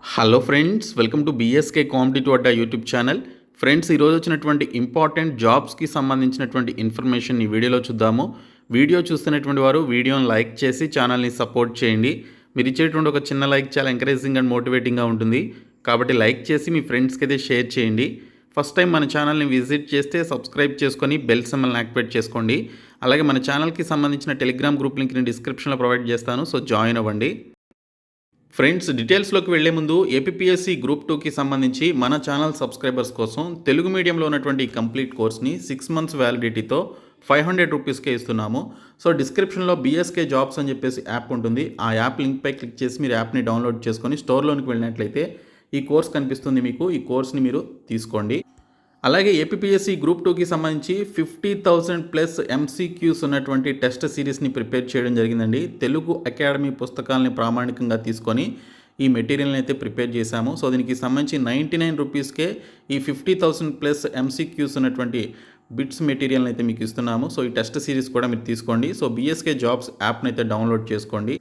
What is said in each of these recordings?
Hello friends, welcome to BSK competitive Adda YouTube channel. Friends, ఈరోజు వచ్చినటువంటి important జాబ్స్కి సంబంధించినటువంటి ఇన్ఫర్మేషన్ ఈ వీడియోలో చూద్దాము. వీడియో చూస్తున్నటువంటి వారు వీడియోని లైక్ చేసి ఛానల్ని సపోర్ట్ చేయండి. మీరు ఇచ్చేటువంటి ఒక చిన్న లైక్ చాలా ఎంకరేజింగ్ అండ్ మోటివేటింగ్గా ఉంటుంది. కాబట్టి లైక్ చేసి మీ ఫ్రెండ్స్కి అయితే షేర్ చేయండి. ఫస్ట్ టైం మన ఛానల్ని విజిట్ చేస్తే సబ్స్క్రైబ్ చేసుకొని బెల్ సింబల్ని యాక్టివేట్ చేసుకోండి. అలాగే మన ఛానల్కి సంబంధించిన టెలిగ్రామ్ గ్రూప్ లింక్ని డిస్క్రిప్షన్లో ప్రొవైడ్ చేస్తాను, సో జాయిన్ అవ్వండి. ఫ్రెండ్స్, డీటెయిల్స్లోకి వెళ్లే ముందు ఏపీఎస్సీ గ్రూప్ 2కి సంబంధించి మన ఛానల్ సబ్స్క్రైబర్స్ కోసం తెలుగు మీడియంలో ఉన్నటువంటి కంప్లీట్ కోర్స్ని 6 months వ్యాలిడిటీతో 500 రూపీస్కే ఇస్తున్నాము. సో డిస్క్రిప్షన్లో బీఎస్కే జాబ్స్ అని చెప్పేసి యాప్ ఉంటుంది. ఆ యాప్ లింక్పై క్లిక్ చేసి మీరు యాప్ని డౌన్లోడ్ చేసుకొని స్టోర్లోనికి వెళ్ళినట్లయితే ఈ కోర్స్ కనిపిస్తుంది మీకు. ఈ కోర్స్ని మీరు తీసుకోండి. అలాగే ఏపీఎస్సీ గ్రూప్ 2కి సంబంధించి 50,000+ ఎంసీక్యూస్ ఉన్నటువంటి టెస్ట్ సిరీస్ని ప్రిపేర్ చేయడం జరిగిందండి. తెలుగు అకాడమీ పుస్తకాలని ప్రామాణికంగా తీసుకొని ఈ మెటీరియల్ని అయితే ప్రిపేర్ చేశాము. సో దీనికి సంబంధించి 99 రూపీస్కే ఈ 50,000+ ఎంసీక్యూస్ ఉన్నటువంటి బిట్స్ మెటీరియల్ని అయితే మీకు ఇస్తున్నాము. సో ఈ టెస్ట్ సిరీస్ కూడా మీరు తీసుకోండి. సో బీఎస్కే జాబ్స్ యాప్ని అయితే డౌన్లోడ్ చేసుకోండి.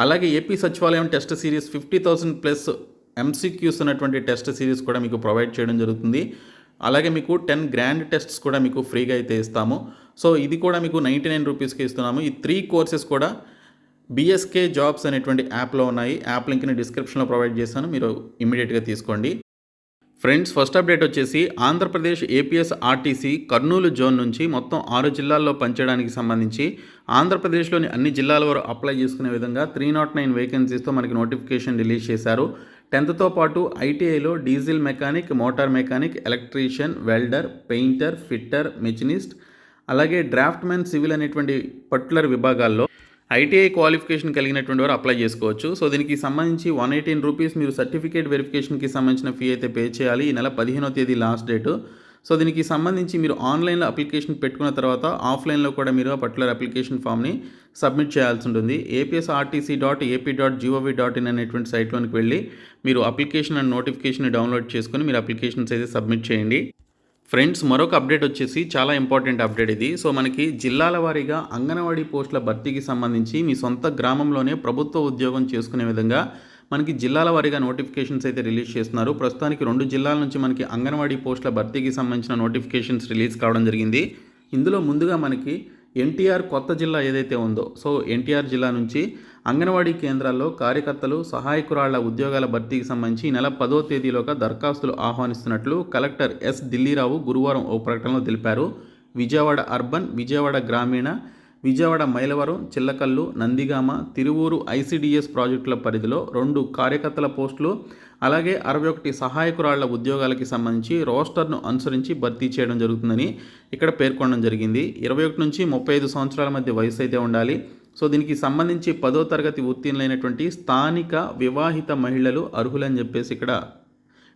అలాగే ఏపీ సచివాలయం టెస్ట్ సిరీస్ 50,000+ ఎంసీక్యూస్ ఉన్నటువంటి టెస్ట్ సిరీస్ కూడా మీకు ప్రొవైడ్ చేయడం జరుగుతుంది. అలాగే మీకు 10 గ్రాండ్ టెస్ట్స్ కూడా మీకు ఫ్రీగా అయితే ఇస్తాము. సో ఇది కూడా మీకు 99 రూపీస్కి ఇస్తున్నాము. ఈ 3 కోర్సెస్ కూడా బీఎస్కే జాబ్స్ అనేటువంటి యాప్లో ఉన్నాయి. యాప్ లింక్ని డిస్క్రిప్షన్లో ప్రొవైడ్ చేశాను, మీరు ఇమీడియట్గా తీసుకోండి. ఫ్రెండ్స్, ఫస్ట్ అప్డేట్ వచ్చేసి Andhra Pradesh APS RTC Kurnool zone నుంచి మొత్తం 6 జిల్లాల్లో పనిచేయడానికి సంబంధించి ఆంధ్రప్రదేశ్లోని అన్ని జిల్లాల వారు అప్లై చేసుకునే విధంగా 309 వేకెన్సీస్తో మనకి నోటిఫికేషన్ రిలీజ్ చేశారు. 10th పాటు ఐటీఐలో diesel mechanic, motor mechanic, electrician, welder, painter, fitter, machinist, అలాగే డ్రాఫ్ట్మెన్, సివిల్ అనేటువంటి పర్టికులర్ విభాగాల్లో ఐటీఐ క్వాలిఫికేషన్ కలిగినటువంటి వారు అప్లై చేసుకోవచ్చు. సో దీనికి సంబంధించి 118 రూపీస్ మీరు సర్టిఫికేట్ వెరిఫికేషన్కి సంబంధించిన ఫీ అయితే పే చేయాలి. ఈ నెల 15వ తేదీ లాస్ట్ డేటు. సో దీనికి సంబంధించి మీరు ఆన్లైన్లో అప్లికేషన్ పెట్టుకున్న తర్వాత ఆఫ్లైన్లో కూడా మీరు ఆ పర్టికులర్ అప్లికేషన్ ఫామ్ని సబ్మిట్ చేయాల్సి ఉంటుంది. apsrtc.ap.gov.in అనేటువంటి సైట్లోనికి వెళ్ళి మీరు అప్లికేషన్ అండ్ నోటిఫికేషన్ డౌన్లోడ్ చేసుకొని మీరు అప్లికేషన్స్ అయితే సబ్మిట్ చేయండి. ఫ్రెండ్స్, మరొక అప్డేట్ వచ్చేసి చాలా ఇంపార్టెంట్ అప్డేట్ ఇది. సో మనకి జిల్లాల వారీగా అంగన్వాడీ పోస్టుల భర్తీకి సంబంధించి మీ సొంత గ్రామంలోనే ప్రభుత్వ ఉద్యోగం చేసుకునే విధంగా మనకి జిల్లాల వారీగా నోటిఫికేషన్స్ అయితే రిలీజ్ చేస్తున్నారు. ప్రస్తుతానికి 2 జిల్లాల నుంచి మనకి అంగన్వాడీ పోస్టుల భర్తీకి సంబంధించిన నోటిఫికేషన్స్ రిలీజ్ కావడం జరిగింది. ఇందులో ముందుగా మనకి ఎన్టీఆర్ కొత్త జిల్లా ఏదైతే ఉందో, సో ఎన్టీఆర్ జిల్లా నుంచి అంగన్వాడీ కేంద్రాల్లో కార్యకర్తలు, సహాయకురాళ్ల ఉద్యోగాల భర్తీకి సంబంధించి నెల 10వ తేదీలోగా దరఖాస్తులు ఆహ్వానిస్తున్నట్లు కలెక్టర్ ఎస్ ఢిల్లీరావు గురువారం ఓ ప్రకటనలో తెలిపారు. విజయవాడ అర్బన్, విజయవాడ గ్రామీణ, విజయవాడ మైలవరం, చిల్లకల్లు, నందిగామ, తిరువూరు ఐసీడీఎస్ ప్రాజెక్టుల పరిధిలో 2 కార్యకర్తల పోస్టులు, అలాగే 61 సహాయకురాళ్ల ఉద్యోగాలకి సంబంధించి రోస్టర్ను అనుసరించి భర్తీ చేయడం జరుగుతుందని ఇక్కడ పేర్కొనడం జరిగింది. 21 నుంచి 35 సంవత్సరాల మధ్య వయసు అయితే ఉండాలి. సో దీనికి సంబంధించి 10వ తరగతి ఉత్తీర్ణులైనటువంటి స్థానిక వివాహిత మహిళలు అర్హులని చెప్పేసి ఇక్కడ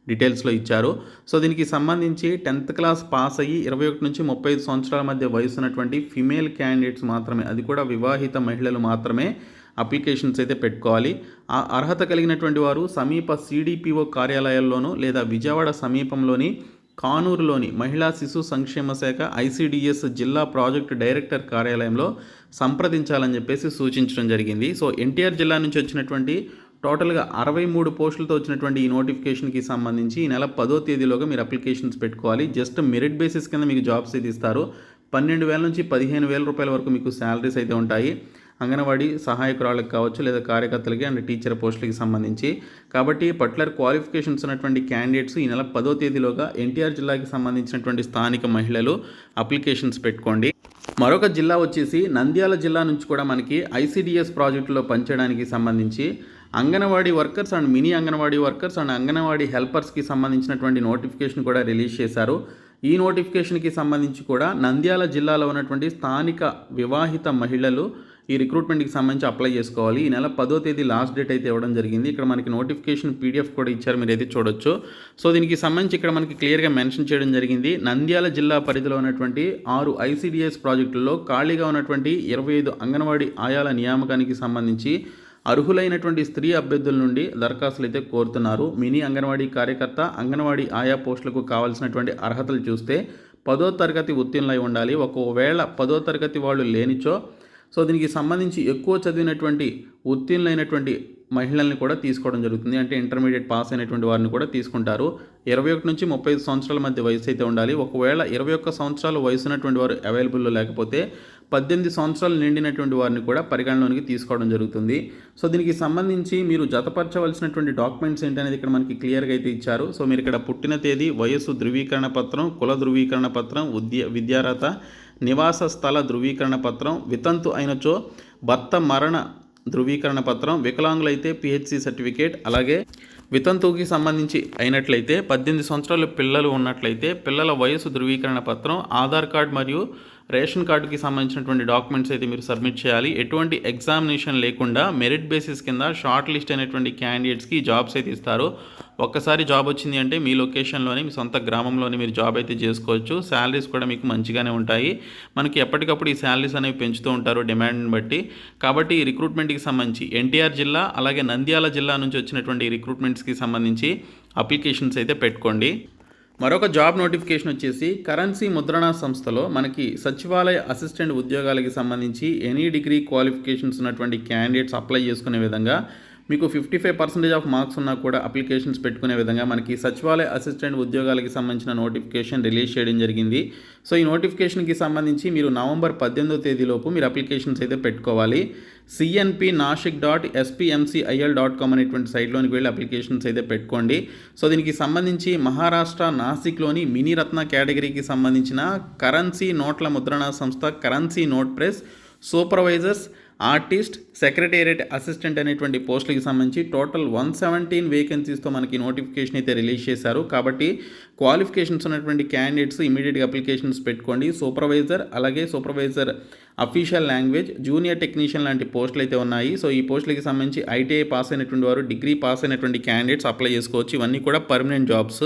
డీటెయిల్స్లో ఇచ్చారు. సో దీనికి సంబంధించి 10th క్లాస్ పాస్ అయ్యి 21 నుంచి 35 సంవత్సరాల మధ్య వయసు ఉన్నటువంటి ఫిమేల్ క్యాండిడేట్స్ మాత్రమే, అది కూడా వివాహిత మహిళలు మాత్రమే అప్లికేషన్స్ అయితే పెట్టుకోవాలి. ఆ అర్హత కలిగినటువంటి వారు సమీప సిడిపిఓ కార్యాలయాల్లోనూ లేదా విజయవాడ సమీపంలోని కానూరులోని మహిళా శిశు సంక్షేమ శాఖ ఐసీడీఎస్ జిల్లా ప్రాజెక్టు డైరెక్టర్ కార్యాలయంలో సంప్రదించాలని చెప్పేసి సూచించడం జరిగింది. సో ఎన్టీఆర్ జిల్లా నుంచి వచ్చినటువంటి టోటల్గా 63 పోస్టులతో వచ్చినటువంటి ఈ నోటిఫికేషన్కి సంబంధించి ఈ నెల 10వ తేదీలోగా మీరు అప్లికేషన్స్ పెట్టుకోవాలి. జస్ట్ మెరిట్ బేసిస్ కింద మీకు జాబ్స్ అయితే ఇస్తారు. 12,000 నుంచి 15,000 రూపాయల వరకు మీకు శాలరీస్ అయితే ఉంటాయి. అంగన్వాడీ సహాయకురాళ్ళకి కావచ్చు, లేదా కార్యకర్తలకి అండ్ టీచర్ పోస్టులకి సంబంధించి. కాబట్టి పర్టికులర్ క్వాలిఫికేషన్స్ ఉన్నటువంటి క్యాండిడేట్స్ ఈ నెల 10వ తేదీలోగా ఎన్టీఆర్ జిల్లాకి సంబంధించినటువంటి స్థానిక మహిళలు అప్లికేషన్స్ పెట్టుకోండి. మరొక జిల్లా వచ్చేసి నంద్యాల జిల్లా నుంచి కూడా మనకి ఐసీడీఎస్ ప్రాజెక్టులో పనిచేయడానికి సంబంధించి anganwadi workers and mini anganwadi workers and anganwadi హెల్పర్స్కి సంబంధించినటువంటి నోటిఫికేషన్ కూడా రిలీజ్ చేశారు. ఈ నోటిఫికేషన్కి సంబంధించి కూడా నంద్యాల జిల్లాలో ఉన్నటువంటి స్థానిక వివాహిత మహిళలు ఈ రిక్రూట్మెంట్కి సంబంధించి అప్లై చేసుకోవాలి. ఈ నెల 10వ తేదీ లాస్ట్ డేట్ అయితే ఇవ్వడం జరిగింది. ఇక్కడ మనకి నోటిఫికేషన్ పీడిఎఫ్ కూడా ఇచ్చారు, మీరు అయితే చూడొచ్చు. సో దీనికి సంబంధించి ఇక్కడ మనకి క్లియర్గా మెన్షన్ చేయడం జరిగింది. నంద్యాల జిల్లా పరిధిలో ఉన్నటువంటి 6 ఐసీడీఎస్ ప్రాజెక్టుల్లో ఖాళీగా ఉన్నటువంటి 25 అంగన్వాడీ ఆయాల నియామకానికి సంబంధించి అర్హులైనటువంటి స్త్రీ అభ్యర్థుల నుండి దరఖాస్తులు అయితే కోరుతున్నారు. మినీ అంగన్వాడీ కార్యకర్త, అంగన్వాడీ ఆయా పోస్టులకు కావాల్సినటువంటి అర్హతలు చూస్తే 10వ తరగతి ఉత్తీర్ణులై ఉండాలి. ఒకవేళ 10వ తరగతి వాళ్ళు లేనిచో సో దీనికి సంబంధించి ఎక్కువ చదివినటువంటి ఉత్తీర్ణులైనటువంటి మహిళల్ని కూడా తీసుకోవడం జరుగుతుంది. అంటే ఇంటర్మీడియట్ పాస్ అయినటువంటి వారిని కూడా తీసుకుంటారు. 21 నుంచి 35 సంవత్సరాల మధ్య వయసు అయితే ఉండాలి. ఒకవేళ 21 సంవత్సరాల వయసు ఉన్నటువంటి వారు అవైలబుల్లో లేకపోతే 18 సంవత్సరాలు నిండినటువంటి వారిని కూడా పరిగణలోనికి తీసుకోవడం జరుగుతుంది. సో దీనికి సంబంధించి మీరు జతపరచవలసినటువంటి డాక్యుమెంట్స్ ఏంటనేది ఇక్కడ మనకి క్లియర్గా అయితే ఇచ్చారు. సో మీరు ఇక్కడ పుట్టిన తేదీ, వయస్సు ధృవీకరణ పత్రం, కుల ధృవీకరణ పత్రం, విద్యార్హత, నివాస స్థల ధృవీకరణ పత్రం, వితంతు అయినచో భర్త మరణ ధృవీకరణ పత్రం, వికలాంగులైతే పిహెచ్సి సర్టిఫికేట్, అలాగే వితంతువుకి సంబంధించి అయినట్లయితే 18 సంవత్సరాల పిల్లలు ఉన్నట్లయితే పిల్లల వయసు ధృవీకరణ పత్రం, ఆధార్ కార్డ్ మరియు రేషన్ కార్డుకి సంబంధించినటువంటి డాక్యుమెంట్స్ అయితే మీరు సబ్మిట్ చేయాలి. ఎటువంటి ఎగ్జామినేషన్ లేకుండా మెరిట్ బేసిస్ కింద షార్ట్ లిస్ట్ అయినటువంటి క్యాండిడేట్స్కి జాబ్స్ అయితే ఇస్తారు. ఒక్కసారి జాబ్ వచ్చింది అంటే మీ లొకేషన్లోనే, మీ సొంత గ్రామంలోనే మీరు జాబ్ అయితే చేసుకోవచ్చు. శాలరీస్ కూడా మీకు మంచిగానే ఉంటాయి. మనకి ఎప్పటికప్పుడు ఈ శాలరీస్ అనేవి పెంచుతూ ఉంటారు డిమాండ్ని బట్టి. కాబట్టి ఈ రిక్రూట్మెంట్కి సంబంధించి ఎన్టీఆర్ జిల్లా అలాగే నంద్యాల జిల్లా నుంచి వచ్చినటువంటి రిక్రూట్మెంట్స్కి సంబంధించి అప్లికేషన్స్ అయితే పెట్టుకోండి. మరొక జాబ్ నోటిఫికేషన్ వచ్చేసి కరెన్సీ ముద్రణా సంస్థలో మనకి సచివాలయ అసిస్టెంట్ ఉద్యోగాలకి సంబంధించి ఎనీ డిగ్రీ క్వాలిఫికేషన్స్ ఉన్నటువంటి క్యాండిడేట్స్ అప్లై చేసుకునే విధంగా మీకు 55% ఆఫ్ మార్క్స్ ఉన్నా కూడా అప్లికేషన్స్ పెట్టుకునే విధంగా మనకి సచివాలయ అసిస్టెంట్ ఉద్యోగాలకి సంబంధించిన నోటిఫికేషన్ రిలీజ్ చేయడం జరిగింది. సో ఈ నోటిఫికేషన్కి సంబంధించి మీరు నవంబర్ 18వ తేదీలోపు మీరు అప్లికేషన్స్ అయితే పెట్టుకోవాలి. cnp.nashik.spmcil.com అనేటువంటి సైట్లోనికి వెళ్ళి అప్లికేషన్స్ అయితే పెట్టుకోండి. సో దీనికి సంబంధించి మహారాష్ట్ర నాసిక్లోని మినీ రత్న కేటగిరీకి సంబంధించిన కరెన్సీ నోట్ల ముద్రణా సంస్థ currency note press supervisors, artist, secretariat assistant అనేటువంటి పోస్టులకి సంబంధించి టోటల్ 117 వేకెన్సీస్తో మనకి నోటిఫికేషన్ అయితే రిలీజ్ చేశారు. కాబట్టి క్వాలిఫికేషన్స్ ఉన్నటువంటి క్యాండిడేట్స్ ఇమీడియట్గా అప్లికేషన్స్ పెట్టుకోండి. సూపర్వైజర్, అలాగే supervisor official language, junior technician లాంటి పోస్టులు అయితే ఉన్నాయి. సో ఈ పోస్టులకి సంబంధించి ఐటీఐ పాస్ అయినటువంటి వారు, డిగ్రీ పాస్ అయినటువంటి క్యాండిడేట్స్ అప్లై చేసుకోవచ్చు. ఇవన్నీ కూడా పర్మనెంట్ జాబ్స్.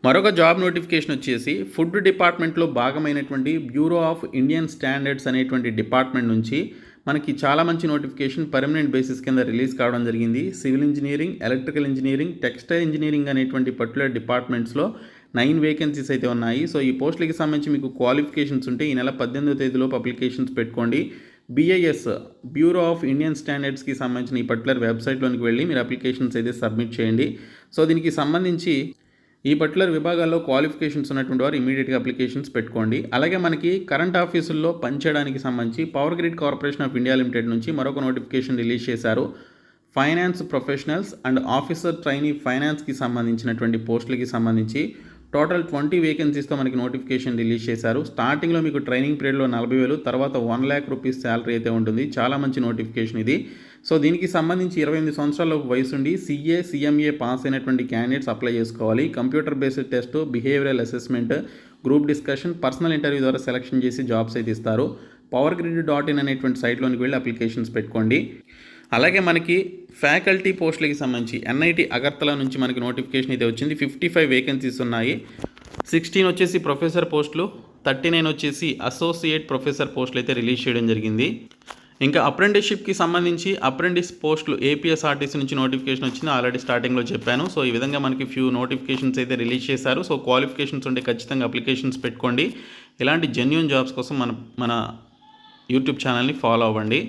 మరొక జాబ్ నోటిఫికేషన్ వచ్చేసి ఫుడ్ డిపార్ట్మెంట్లో భాగమైనటువంటి బ్యూరో ఆఫ్ ఇండియన్ స్టాండర్డ్స్ అనేటువంటి డిపార్ట్మెంట్ నుంచి మనకి చాలా మంచి నోటిఫికేషన్ పర్మనెంట్ బేసిస్ కింద రిలీజ్ కావడం జరిగింది. Civil engineering, electrical engineering, textile engineering అనేటువంటి పర్టికులర్ డిపార్ట్మెంట్స్లో 9 వేకెన్సీస్ అయితే ఉన్నాయి. సో ఈ పోస్టులకి సంబంధించి మీకు క్వాలిఫికేషన్స్ ఉంటే ఈ నెల 18వ తేదీలోపు అప్లికేషన్స్ పెట్టుకోండి. BIS బ్యూరో ఆఫ్ ఇండియన్ స్టాండర్డ్స్కి సంబంధించిన ఈ పర్టికులర్ వెబ్సైట్లోనికి వెళ్ళి మీరు అప్లికేషన్స్ అయితే సబ్మిట్ చేయండి. సో దీనికి సంబంధించి ఈ పర్టికులర్ విభాగాల్లో క్వాలిఫికేషన్స్ ఉన్నటువంటి వారు ఇమీడియట్గా అప్లికేషన్స్ పెట్టుకోండి. అలాగే మనకి కరెంట్ ఆఫీసుల్లో పనిచేయడానికి సంబంధించి power grid corporation of India limited నుంచి మరొక నోటిఫికేషన్ రిలీజ్ చేశారు. Finance professionals and officer trainee ఫైనాన్స్కి సంబంధించినటువంటి పోస్టులకి సంబంధించి టోటల్ 20 వేకెన్సీస్తో మనకి నోటిఫికేషన్ రిలీజ్ చేశారు. స్టార్టింగ్లో మీకు ట్రైనింగ్ పీరియడ్లో 40,000, తర్వాత 1 lakh రూపీస్ శాలరీ అయితే ఉంటుంది. చాలా మంచి నోటిఫికేషన్ ఇది. సో దీనికి సంబంధించి 28 సంవత్సరాల వయసు ఉండి CA, CMA పాస్ అయినటువంటి క్యాండిడేట్స్ అప్లై చేసుకోవాలి. Computer based test, behavioural assessment, group discussion, personal interview ద్వారా సెలెక్షన్ చేసి జాబ్స్ అయితే ఇస్తారు. powergrid.in అనేటువంటి సైట్లోనికి వెళ్ళి అప్లికేషన్స్ పెట్టుకోండి. అలాగే మనకి ఫ్యాకల్టీ పోస్టులకి సంబంధించి NIT అగర్తల నుంచి మనకి నోటిఫికేషన్ అయితే వచ్చింది. 55 వేకెన్సీస్ ఉన్నాయి. 16 వచ్చేసి ప్రొఫెసర్ పోస్టులు, 39 వచ్చేసి అసోసియేట్ ప్రొఫెసర్ పోస్టులు అయితే రిలీజ్ చేయడం జరిగింది. ఇంకా అప్రెంటిస్షిప్కి సంబంధించి అప్రెంటిస్ పోస్టులు APSRTC నుంచి నోటిఫికేషన్ వచ్చింది. ఆల్రెడీ స్టార్టింగ్లో చెప్పాను. సో ఈ విధంగా మనకి ఫ్యూ నోటిఫికేషన్స్ అయితే రిలీజ్ చేశారు. సో క్వాలిఫికేషన్స్ ఉంటే ఖచ్చితంగా అప్లికేషన్స్ పెట్టుకోండి. ఇలాంటి జెన్యూన్ జాబ్స్ కోసం మన యూట్యూబ్ ఛానల్ని ఫాలో అవ్వండి.